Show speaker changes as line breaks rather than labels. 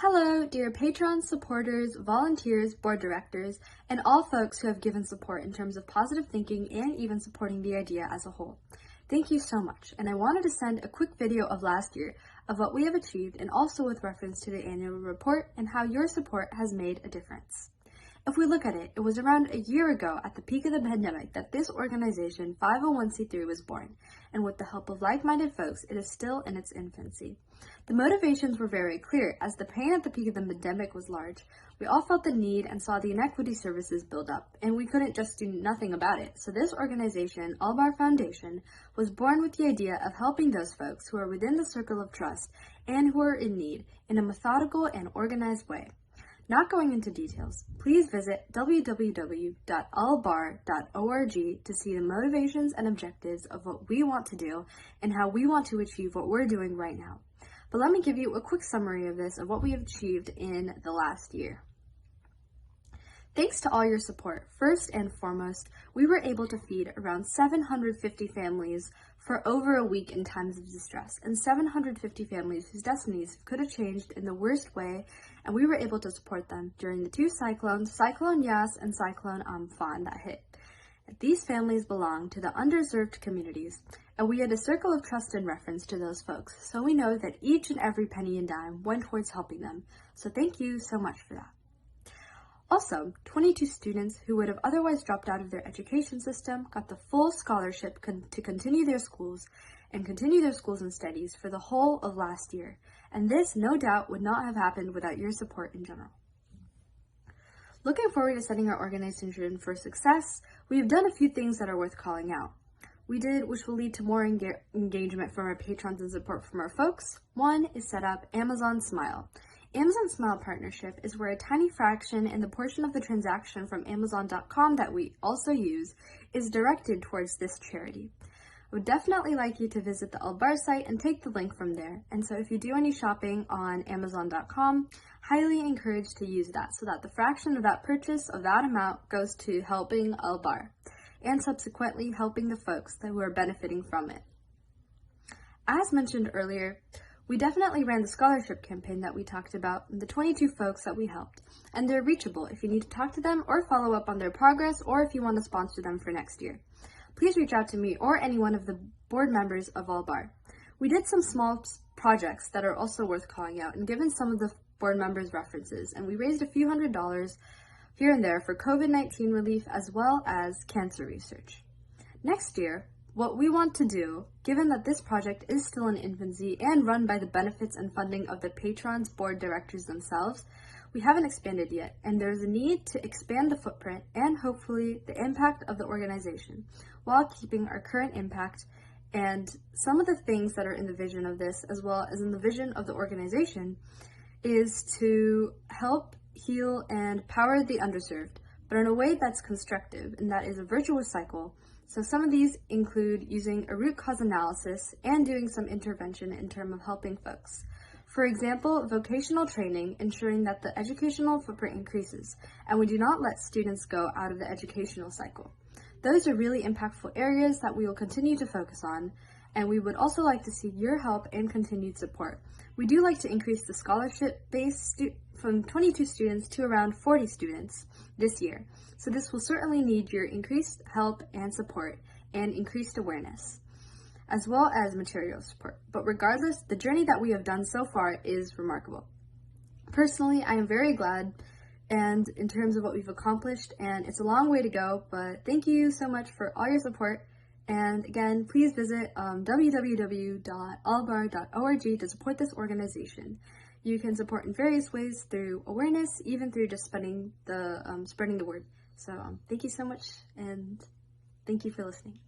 Hello, dear patrons, supporters, volunteers, board directors, and all folks who have given support in terms of positive thinking and even supporting the idea as a whole. Thank you so much, and I wanted to send a quick video of last year of what we have achieved and also with reference to the annual report and how your support has made a difference. If we look at it, it was around a year ago at the peak of the pandemic that this organization, 501c3, was born, and with the help of like-minded folks, it is still in its infancy. The motivations were very clear, as the pain at the peak of the pandemic was large. We all felt the need and saw the inequity services build up, and we couldn't just do nothing about it. So this organization, Al-Barr Foundation, was born with the idea of helping those folks who are within the circle of trust and who are in need in a methodical and organized way. Not going into details, please visit www.albarr.org to see the motivations and objectives of what we want to do and how we want to achieve what we're doing right now. But let me give you a quick summary of this, of what we have achieved in the last year. Thanks to all your support, first and foremost, we were able to feed around 750 families for over a week in times of distress, and 750 families whose destinies could have changed in the worst way, and we were able to support them during the two cyclones, Cyclone Yas and Cyclone Amphan, that hit. These families belong to the underserved communities, and we had a circle of trust in reference to those folks, so we know that each and every penny and dime went towards helping them, so thank you so much for that. Also, 22 students who would have otherwise dropped out of their education system got the full scholarship to continue their schools and studies for the whole of last year, and this no doubt would not have happened without your support in general. Looking forward to setting our organization for success, we have done a few things that are worth calling out. We did, which will lead to more engagement from our patrons and support from our folks. One is set up Amazon Smile. Amazon Smile partnership is where a tiny fraction in the portion of the transaction from Amazon.com that we also use is directed towards this charity. I would definitely like you to visit the Al-Barr site and take the link from there. And so if you do any shopping on Amazon.com, highly encourage to use that so that the fraction of that purchase of that amount goes to helping Al-Barr and subsequently helping the folks who are benefiting from it. As mentioned earlier, we definitely ran the scholarship campaign that we talked about, the 22 folks that we helped, and they're reachable if you need to talk to them or follow up on their progress or if you want to sponsor them for next year. Please reach out to me or any one of the board members of Al-Barr. We did some small projects that are also worth calling out and given some of the board members' references, and we raised a few $100s here and there for COVID-19 relief as well as cancer research. Next year, what we want to do, given that this project is still in infancy and run by the benefits and funding of the patrons, board directors themselves, we haven't expanded yet, and there's a need to expand the footprint and hopefully the impact of the organization while keeping our current impact. And some of the things that are in the vision of this, as well as in the vision of the organization, is to help heal and power the underserved, but in a way that's constructive, and that is a virtuous cycle. So some of these include using a root cause analysis and doing some intervention in terms of helping folks. For example, vocational training, ensuring that the educational footprint increases, and we do not let students go out of the educational cycle. Those are really impactful areas that we will continue to focus on, and we would also like to see your help and continued support. We do like to increase the scholarship base from 22 students to around 40 students this year. So this will certainly need your increased help and support and increased awareness, as well as material support. But regardless, the journey that we have done so far is remarkable. Personally, I am very glad and in terms of what we've accomplished, and it's a long way to go, but thank you so much for all your support. And again, please visit www.albarr.org to support this organization. You can support in various ways through awareness, even through just spreading the word. So thank you so much, and thank you for listening.